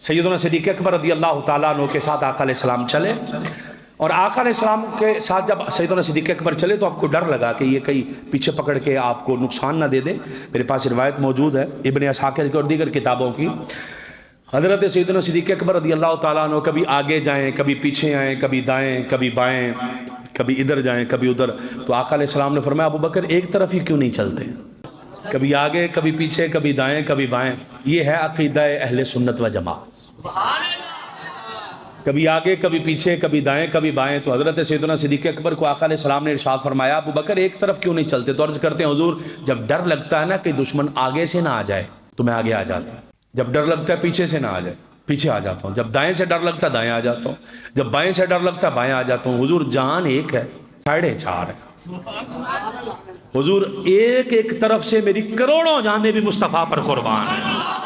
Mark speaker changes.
Speaker 1: सैयदना सिद्दीक़ अकबर रज़ी अल्लाह ताला अन्हु के साथ आका अलैहिस्सलाम चले, और आका अलैहिस्सलाम के साथ जब सैयदना सिद्दीक़ अकबर चले तो आपको डर लगा कि ये कहीं पीछे पकड़ के आपको नुकसान ना दे दे। मेरे पास रिवायत मौजूद है इब्न असाकिर की और दीगर किताबों की। हज़रत सैयदना सिद्दीक़ अकबर रज़ी अल्लाह ताला अन्हु कभी आगे जाएँ, कभी पीछे आएँ, कभी दाएँ, कभी बाएँ, कभी इधर जाएँ, कभी उधर। तो आका अलैहिस्सलाम ने फरमाया, अबू बकर एक तरफ ही क्यों नहीं चलते, कभी आगे कभी पीछे, कभी दाएँ कभी बाएँ। ये है अक़ीदा अहले सुन्नत व जमात, कभी आगे कभी पीछे, कभी दाएं कभी बाएं। तो हज़रत सैयदना सिद्दीक़ अकबर को आका अलैहिस्सलाम ने इरशाद फरमाया, अबू बकर एक तरफ क्यों नहीं चलते। तो अर्ज़ करते हैं, हुज़ूर जब डर लगता है ना कि दुश्मन आगे से ना आ जाए तो मैं आगे आ जाता हूँ, जब डर लगता है पीछे से ना आ जाए पीछे आ जाता हूँ, जब दाएं से डर लगता है दाएं आ जाता हूँ, जब बाएं से डर लगता है बाएं आ जाता हूँ। हुज़ूर जान एक है, साढ़े चार है। हुज़ूर एक एक तरफ से मेरी करोड़ों जानें भी मुस्तफ़ा पर कुर्बान है।